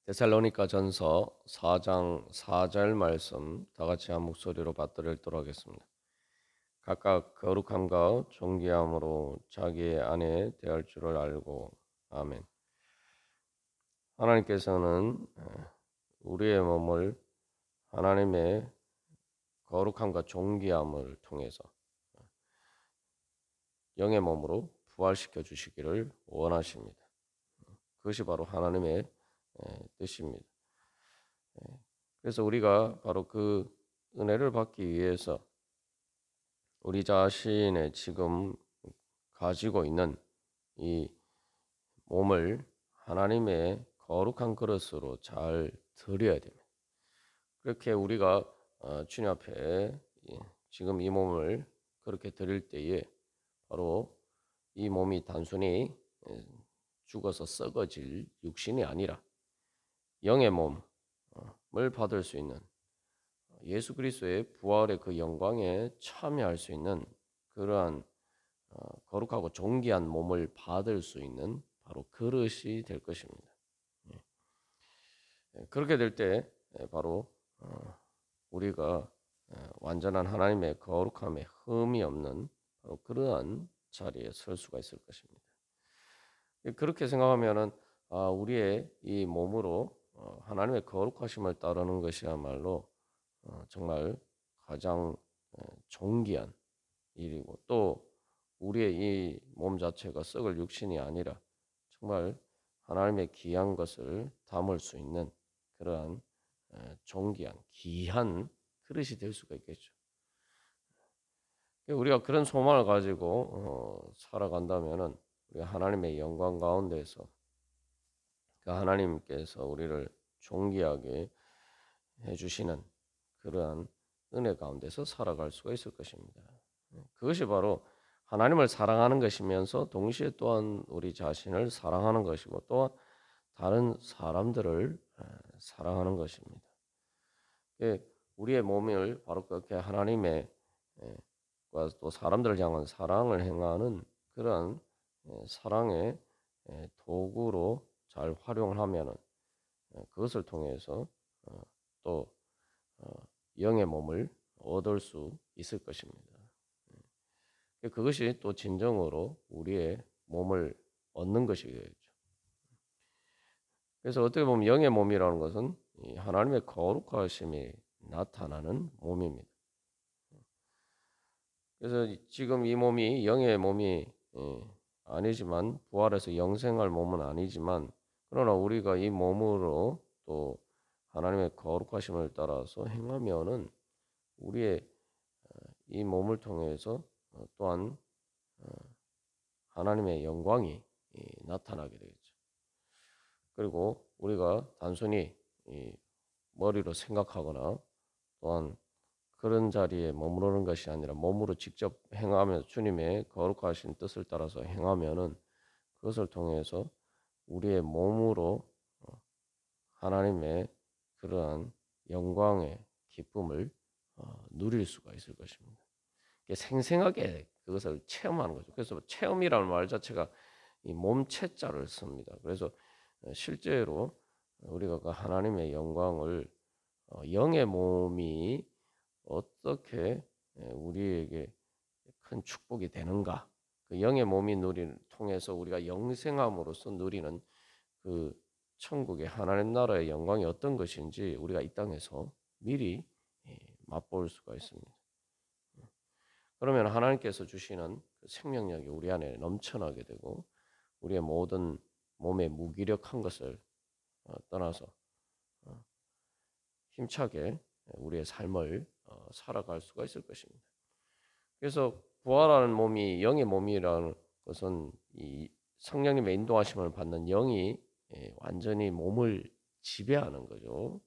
데살로니가 전서 4장 4절 말씀 다 같이 한 목소리로 받들어 읽도록 하겠습니다. 각각 거룩함과 존귀함으로 자기의 아내 대할 줄을 알고. 아멘. 하나님께서는 우리의 몸을 하나님의 거룩함과 존귀함을 통해서 영의 몸으로 부활시켜 주시기를 원하십니다. 그것이 바로 하나님의 뜻입니다. 그래서 우리가 바로 그 은혜를 받기 위해서 우리 자신의 지금 가지고 있는 이 몸을 하나님의 거룩한 그릇으로 잘 드려야 됩니다. 그렇게 우리가 주님 앞에 지금 이 몸을 그렇게 드릴 때에 바로 이 몸이 단순히 죽어서 썩어질 육신이 아니라 영의 몸을 받을 수 있는 예수 그리스도의 부활의 그 영광에 참여할 수 있는 그러한 거룩하고 존귀한 몸을 받을 수 있는 바로 그릇이 될 것입니다. 그렇게 될 때 바로 우리가 완전한 하나님의 거룩함에 흠이 없는 바로 그러한 자리에 설 수가 있을 것입니다. 그렇게 생각하면은 우리의 이 몸으로 하나님의 거룩하심을 따르는 것이야말로 정말 가장 존귀한 일이고, 또 우리의 이 몸 자체가 썩을 육신이 아니라 정말 하나님의 귀한 것을 담을 수 있는 그러한 존귀한 귀한 그릇이 될 수가 있겠죠. 우리가 그런 소망을 가지고 살아간다면은 우리가 하나님의 영광 가운데서 그 하나님께서 우리를 존귀하게 해주시는 그러한 은혜 가운데서 살아갈 수가 있을 것입니다. 그것이 바로 하나님을 사랑하는 것이면서 동시에 또한 우리 자신을 사랑하는 것이고, 또한 다른 사람들을 사랑하는 것입니다. 우리의 몸을 바로 그렇게 하나님의 또 사람들을 향한 사랑을 행하는 그러한 사랑의 도구로 잘 활용을 하면은 그것을 통해서 또 영의 몸을 얻을 수 있을 것입니다. 그것이 또 진정으로 우리의 몸을 얻는 것이겠죠. 그래서 어떻게 보면 영의 몸이라는 것은 하나님의 거룩하심이 나타나는 몸입니다. 그래서 지금 이 몸이 영의 몸이 아니지만, 부활해서 영생할 몸은 아니지만, 그러나 우리가 이 몸으로 또 하나님의 거룩하심을 따라서 행하면은 우리의 이 몸을 통해서 또한 하나님의 영광이 나타나게 되겠죠. 그리고 우리가 단순히 머리로 생각하거나 또한 그런 자리에 머무르는 것이 아니라 몸으로 직접 행하며 주님의 거룩하신 뜻을 따라서 행하면은 그것을 통해서 우리의 몸으로 하나님의 그러한 영광의 기쁨을 누릴 수가 있을 것입니다. 생생하게 그것을 체험하는 거죠. 그래서 체험이라는 말 자체가 이 몸체자를 씁니다. 그래서 실제로 우리가 그 하나님의 영광을 영의 몸이 어떻게 우리에게 큰 축복이 되는가, 그 영의 몸이 통해서 우리가 영생함으로써 누리는 그 천국의 하나님 나라의 영광이 어떤 것인지 우리가 이 땅에서 미리 맛볼 수가 있습니다. 그러면 하나님께서 주시는 그 생명력이 우리 안에 넘쳐나게 되고, 우리의 모든 몸의 무기력한 것을 떠나서 힘차게 우리의 삶을 살아갈 수가 있을 것입니다. 그래서 부활하는 몸이 영의 몸이라는 것은 이 성령님의 인도하심을 받는 영이 완전히 몸을 지배하는 거죠.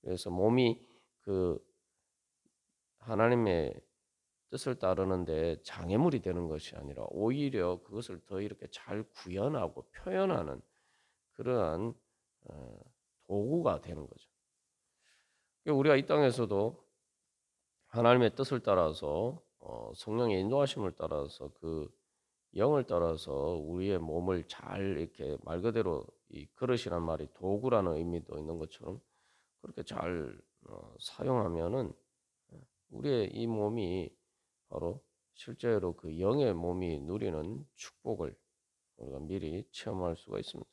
그래서 몸이 그 하나님의 뜻을 따르는데 장애물이 되는 것이 아니라 오히려 그것을 더 이렇게 잘 구현하고 표현하는 그러한 도구가 되는 거죠. 우리가 이 땅에서도 하나님의 뜻을 따라서 성령의 인도하심을 따라서 그 영을 따라서 우리의 몸을 잘 이렇게 말 그대로 이 그릇이란 말이 도구라는 의미도 있는 것처럼 그렇게 잘 사용하면은 우리의 이 몸이 바로 실제로 그 영의 몸이 누리는 축복을 우리가 미리 체험할 수가 있습니다.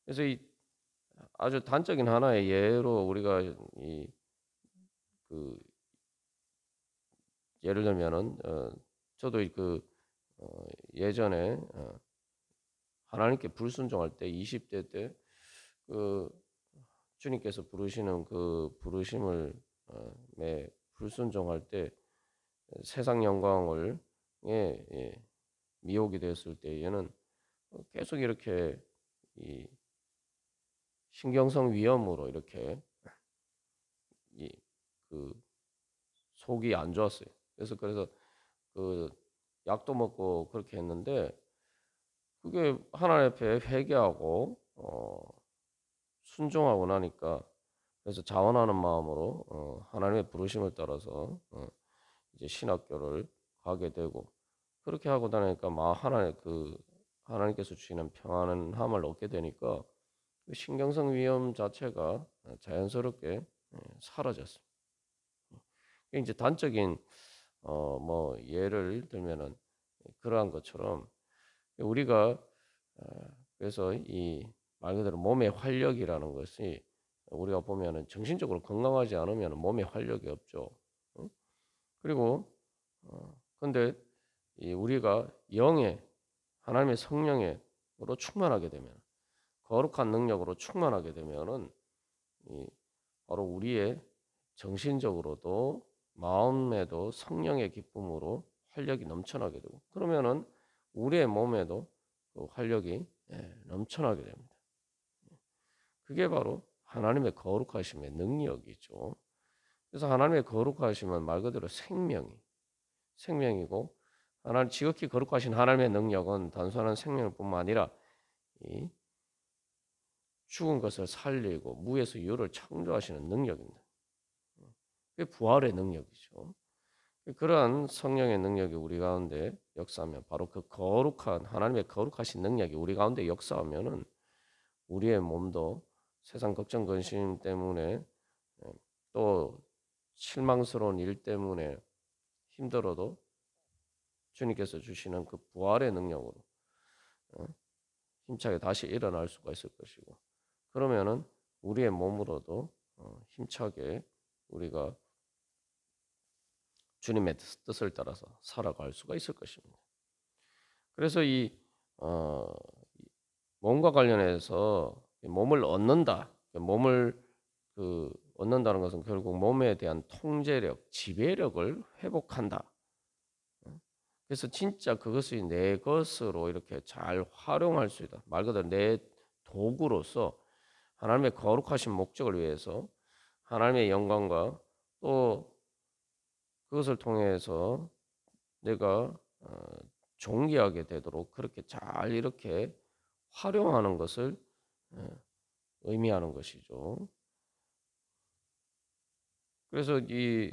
그래서 이 아주 단적인 하나의 예로 우리가 그 예를 들면은 저도 예전에 하나님께 불순종할 때 20대 때 그 주님께서 부르시는 그 부르심을 불순종할 때 세상 영광을 미혹이 되었을 때에는 계속 이렇게 이 신경성 위염으로 이렇게 그 속이 안 좋았어요. 그래서 그 약도 먹고 그렇게 했는데 그게 하나님 앞에 회개하고 순종하고 나니까 그래서 자원하는 마음으로 하나님의 부르심을 따라서 이제 신학교를 가게 되고 그렇게 하고 다니니까 하나님께서 주시는 평안함을 얻게 되니까 그 신경성 위험 자체가 자연스럽게 사라졌습니다. 이제 단적인 뭐 예를 들면은 그러한 것처럼 우리가 그래서 이 말 그대로 몸의 활력이라는 것이 우리가 보면은 정신적으로 건강하지 않으면 몸에 활력이 없죠. 응? 그리고 근데 이 우리가 영의 하나님의 성령으로 충만하게 되면 거룩한 능력으로 충만하게 되면은 이 바로 우리의 정신적으로도 마음에도 성령의 기쁨으로 활력이 넘쳐나게 되고 그러면은 우리의 몸에도 그 활력이 넘쳐나게 됩니다. 그게 바로 하나님의 거룩하심의 능력이죠. 그래서 하나님의 거룩하심은 말 그대로 생명이고 하나님 지극히 거룩하신 하나님의 능력은 단순한 생명뿐만 아니라 이 죽은 것을 살리고 무에서 유를 창조하시는 능력입니다. 그게 부활의 능력이죠. 그러한 성령의 능력이 우리 가운데 역사하면 바로 그 거룩한 하나님의 거룩하신 능력이 우리 가운데 역사하면은 우리의 몸도 세상 걱정 근심 때문에 또 실망스러운 일 때문에 힘들어도 주님께서 주시는 그 부활의 능력으로 힘차게 다시 일어날 수가 있을 것이고 그러면은 우리의 몸으로도 힘차게 우리가 주님의 뜻을 따라서 살아갈 수가 있을 것입니다. 그래서 이 몸과 관련해서 몸을 얻는다. 몸을 얻는다는 것은 결국 몸에 대한 통제력, 지배력을 회복한다. 그래서 진짜 그것이 내 것으로 이렇게 잘 활용할 수 있다. 말 그대로 내 도구로서 하나님의 거룩하신 목적을 위해서 하나님의 영광과 또 그것을 통해서 내가 존귀하게 되도록 그렇게 잘 이렇게 활용하는 것을 의미하는 것이죠. 그래서 이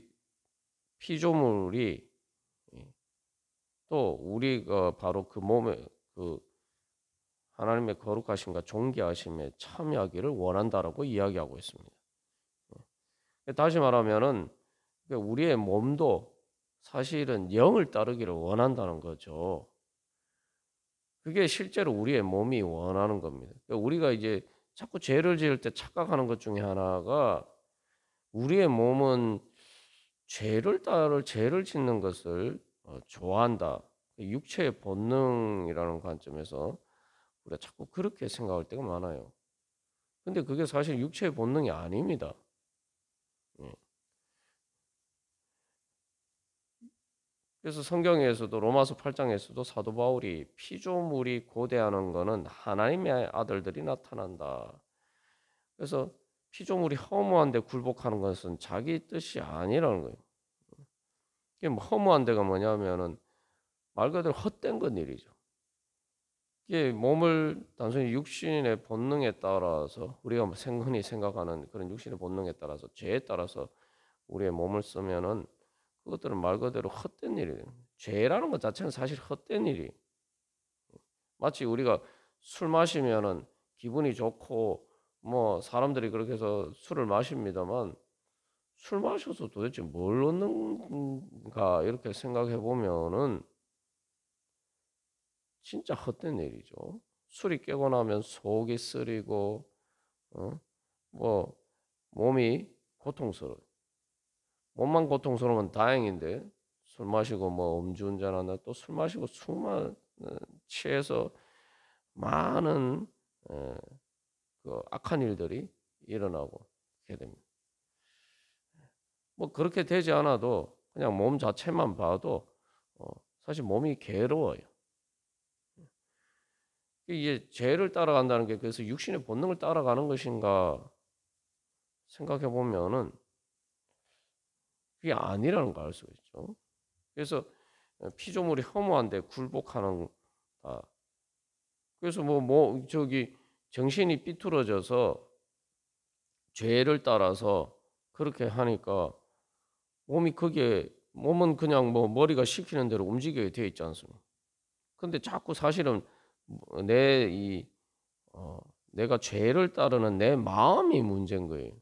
피조물이 또 우리가 바로 그 몸에 그 하나님의 거룩하심과 존귀하심에 참여하기를 원한다라고 이야기하고 있습니다. 다시 말하면은 우리의 몸도 사실은 영을 따르기를 원한다는 거죠. 그게 실제로 우리의 몸이 원하는 겁니다. 우리가 이제 자꾸 죄를 지을 때 착각하는 것 중에 하나가 우리의 몸은 죄를 짓는 것을 좋아한다. 육체의 본능이라는 관점에서 우리가 자꾸 그렇게 생각할 때가 많아요. 근데 그게 사실 육체의 본능이 아닙니다. 예. 그래서 성경에서도 로마서 8장에서도 사도 바울이 피조물이 고대하는 것은 하나님의 아들들이 나타난다. 그래서 피조물이 허무한데 굴복하는 것은 자기 뜻이 아니라는 거예요. 이게 허무한 데가 뭐냐면은 말 그대로 헛된 것 일이죠. 이게 몸을 단순히 육신의 본능에 따라서 우리가 흔히 생각하는 그런 육신의 본능에 따라서 죄에 따라서 우리의 몸을 쓰면은 그것들은 말 그대로 헛된 일이에요. 죄라는 것 자체는 사실 헛된 일이. 마치 우리가 술 마시면은 기분이 좋고 뭐 사람들이 그렇게 해서 술을 마십니다만 술 마셔서 도대체 뭘 얻는가 이렇게 생각해 보면은 진짜 헛된 일이죠. 술이 깨고 나면 속이 쓰리고 뭐 몸이 고통스러워요. 몸만 고통스러우면 다행인데 술 마시고 뭐 음주운전하나 또 술 마시고 취해서 많은 그 악한 일들이 일어나고 그렇게 됩니다. 뭐 그렇게 되지 않아도 그냥 몸 자체만 봐도 사실 몸이 괴로워요. 이게 죄를 따라간다는 게 그래서 육신의 본능을 따라가는 것인가 생각해 보면은 그게 아니라는 걸 알 수가 있죠. 그래서 피조물이 허무한데 굴복하는 그래서 저기 정신이 삐뚤어져서 죄를 따라서 그렇게 하니까 몸은 그냥 뭐 머리가 시키는 대로 움직여야 돼 있지 않습니까? 근데 자꾸 사실은 내 내가 죄를 따르는 내 마음이 문제인 거예요.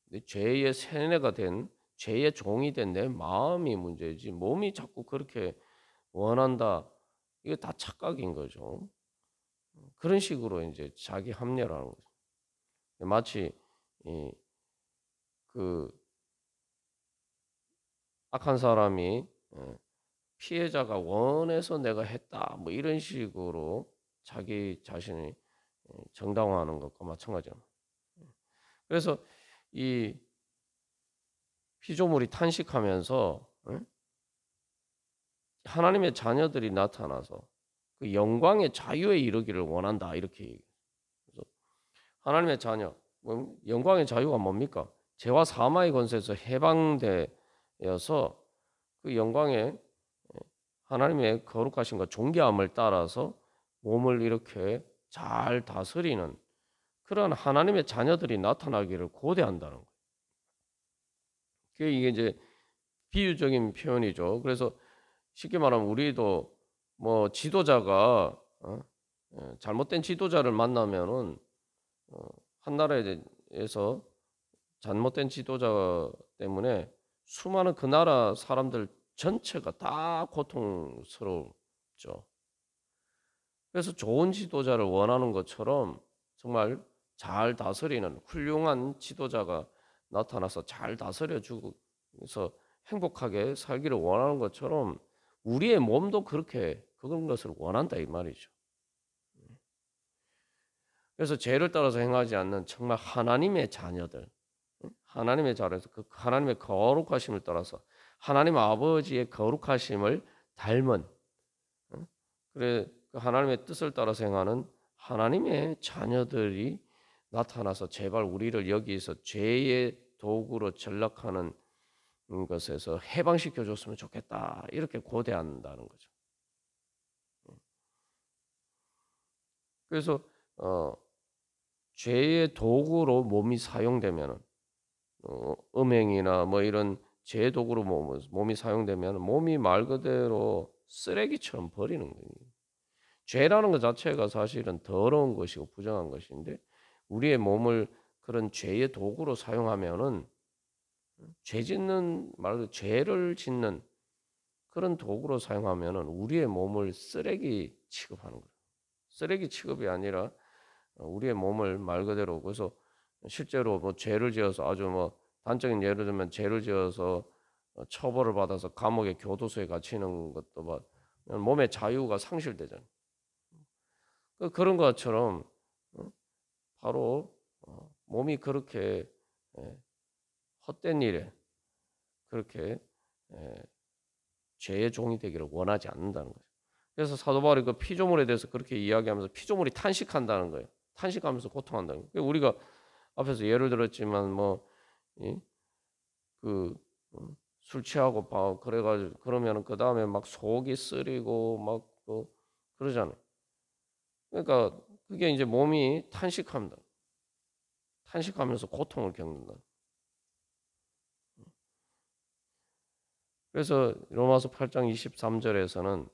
내 죄의 세뇌가 된 죄의 종이 된 내 마음이 문제지 몸이 자꾸 그렇게 원한다. 이게 다 착각인 거죠. 그런 식으로 이제 자기 합리화하는 거죠. 마치 그 악한 사람이 피해자가 원해서 내가 했다 뭐 이런 식으로 자기 자신이 정당화하는 것과 마찬가지입니다. 그래서 이 피조물이 탄식하면서 하나님의 자녀들이 나타나서 그 영광의 자유에 이르기를 원한다 이렇게 얘기해요. 그래서 하나님의 자녀, 영광의 자유가 뭡니까? 죄와 사마의 권세에서 해방되어서 그 영광의 하나님의 거룩하심과 존귀함을 따라서 몸을 이렇게 잘 다스리는 그런 하나님의 자녀들이 나타나기를 고대한다는 거예요. 이게 이제 비유적인 표현이죠. 그래서 쉽게 말하면 우리도 뭐 지도자가 잘못된 지도자를 만나면은 한 나라에서 잘못된 지도자 때문에 수많은 그 나라 사람들 전체가 다 고통스럽죠. 그래서 좋은 지도자를 원하는 것처럼 정말 잘 다스리는 훌륭한 지도자가 나타나서 잘 다스려주고 그래서 행복하게 살기를 원하는 것처럼 우리의 몸도 그렇게 그런 것을 원한다 이 말이죠. 그래서 죄를 따라서 행하지 않는 정말 하나님의 자녀들, 하나님의 자녀에서 그 하나님의 거룩하심을 따라서 하나님 아버지의 거룩하심을 닮은 그래 그 하나님의 뜻을 따라서 행하는 하나님의 자녀들이 나타나서 제발 우리를 여기서 죄의 도구로 전락하는 것에서 해방시켜 줬으면 좋겠다 이렇게 고대한다는 거죠. 그래서 죄의 도구로 몸이 사용되면 음행이나 뭐 이런 죄의 도구로 몸이 사용되면 몸이 말 그대로 쓰레기처럼 버리는 거예요. 죄라는 것 자체가 사실은 더러운 것이고 부정한 것인데 우리의 몸을 그런 죄의 도구로 사용하면은 죄 짓는 말 그대로 죄를 짓는 그런 도구로 사용하면은 우리의 몸을 쓰레기 취급하는 거예요. 쓰레기 취급이 아니라 우리의 몸을 말 그대로 그래서 실제로 뭐 죄를 지어서 아주 뭐 단적인 예를 들면 죄를 지어서 처벌을 받아서 감옥에 교도소에 갇히는 것도 막 몸의 자유가 상실되잖아요. 그런 것처럼 바로 몸이 그렇게 헛된 일에 그렇게 죄의 종이 되기를 원하지 않는다는 거죠. 그래서 사도 바울이 그 피조물에 대해서 그렇게 이야기하면서 피조물이 탄식한다는 거예요. 탄식하면서 고통한다는 거예요. 우리가 앞에서 예를 들었지만 술 취하고 그래가지고 그러면은 그 다음에 막 속이 쓰리고 막 그러잖아요. 그러니까 그게 이제 몸이 탄식합니다. 탄식하면서 고통을 겪는다. 그래서 로마서 8장 23절에서는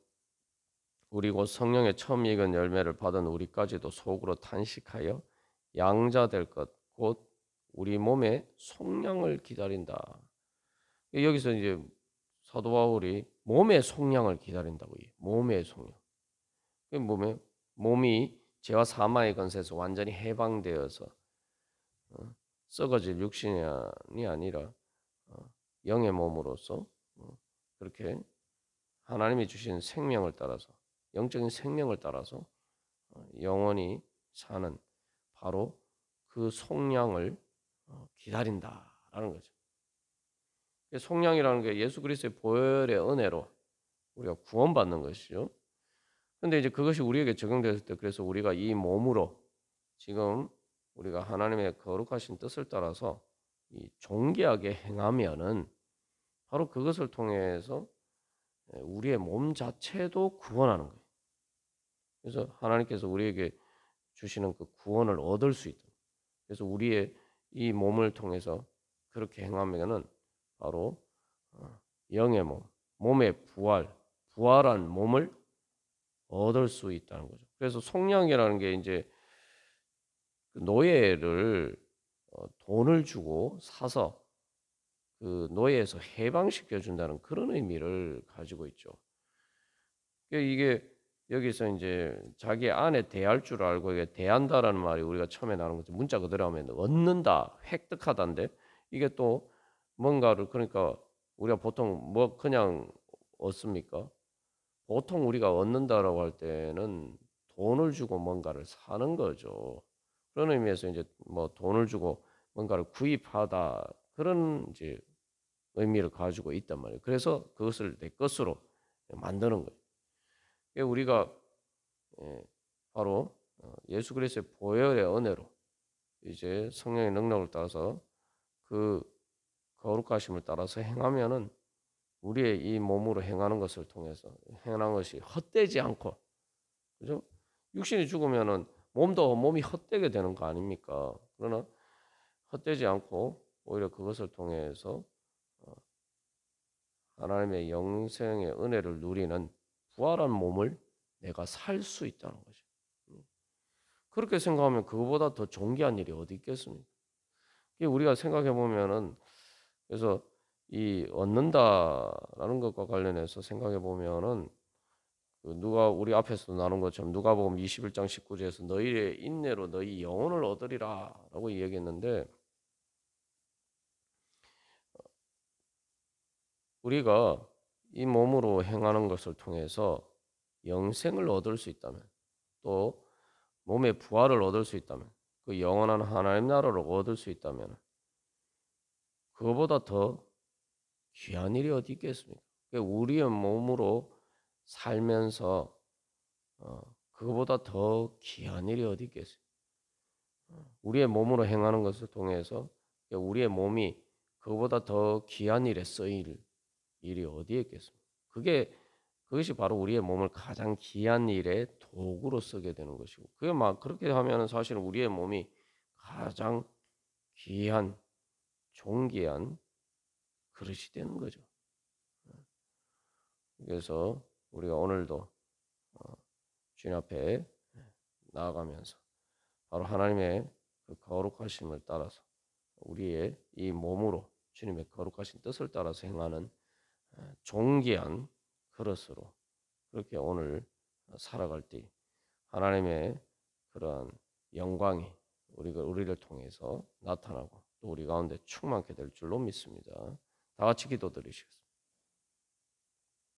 우리 곧 성령의 처음 익은 열매를 받은 우리까지도 속으로 탄식하여 양자 될 것 곧 우리 몸의 속량을 기다린다. 여기서 이제 사도 바울이 몸의 속량을 기다린다고 해요. 몸의 속량. 몸이 죄와 사망의 권세에서 완전히 해방되어서 썩어질 육신이 아니라 영의 몸으로서 그렇게 하나님이 주신 생명을 따라서 영적인 생명을 따라서 영원히 사는 바로 그 속량을 기다린다라는 거죠. 속량이라는 게 예수 그리스도의 보혈의 은혜로 우리가 구원받는 것이죠. 근데 이제 그것이 우리에게 적용됐을 때 그래서 우리가 이 몸으로 지금 우리가 하나님의 거룩하신 뜻을 따라서 이 존귀하게 행하면은 바로 그것을 통해서 우리의 몸 자체도 구원하는 거예요. 그래서 하나님께서 우리에게 주시는 그 구원을 얻을 수 있다. 그래서 우리의 이 몸을 통해서 그렇게 행하면은 바로 영의 몸, 몸의 부활한 몸을 얻을 수 있다는 거죠. 그래서 속량이라는 게 이제 그 노예를 돈을 주고 사서 그 노예에서 해방시켜 준다는 그런 의미를 가지고 있죠. 이게 여기서 이제 자기 안에 대할 줄 알고 이게 대한다라는 말이 우리가 처음에 나오는 거죠. 문자 그대로 하면 얻는다, 획득하다인데 이게 또 뭔가를 그러니까 우리가 보통 뭐 그냥 얻습니까? 보통 우리가 얻는다라고 할 때는 돈을 주고 뭔가를 사는 거죠. 그런 의미에서 이제 뭐 돈을 주고 뭔가를 구입하다 그런 이제 의미를 가지고 있단 말이에요. 그래서 그것을 내 것으로 만드는 거예요. 우리가 바로 예수 그리스도의 보혈의 은혜로 이제 성령의 능력을 따라서 그 거룩하심을 따라서 행하면은 우리의 이 몸으로 행하는 것을 통해서 행하는 것이 헛되지 않고 그죠? 육신이 죽으면은 몸이 헛되게 되는 거 아닙니까? 그러나 헛되지 않고 오히려 그것을 통해서 하나님의 영생의 은혜를 누리는 부활한 몸을 내가 살 수 있다는 거죠. 그렇게 생각하면 그거보다 더 존귀한 일이 어디 있겠습니까? 우리가 생각해 보면은 그래서 이 얻는다라는 것과 관련해서 생각해 보면은 그 누가 우리 앞에서도 나눈 것처럼 누가복음 21장 19절에서 너희의 인내로 너희 영혼을 얻으리라라고 이야기했는데 우리가 이 몸으로 행하는 것을 통해서 영생을 얻을 수 있다면 또 몸의 부활을 얻을 수 있다면 그 영원한 하나님 나라를 얻을 수 있다면 그거보다 더 귀한 일이 어디 있겠습니까? 우리의 몸으로 살면서 그거보다 더 귀한 일이 어디 있겠어요? 우리의 몸으로 행하는 것을 통해서 우리의 몸이 그거보다 더 귀한 일에 쓰일 일이 어디에 있겠습니까? 그것이 바로 우리의 몸을 가장 귀한 일에 도구로 쓰게 되는 것이고 그게 막 그렇게 하면은 사실은 우리의 몸이 가장 귀한 존귀한 그릇이 되는 거죠. 그래서 우리가 오늘도 주님 앞에 나아가면서 바로 하나님의 그 거룩하심을 따라서 우리의 이 몸으로 주님의 거룩하신 뜻을 따라서 행하는 존귀한 그릇으로 그렇게 오늘 살아갈 때 하나님의 그러한 영광이 우리를 통해서 나타나고 또 우리 가운데 충만케 될 줄로 믿습니다. 다 같이 기도드리시겠습니다.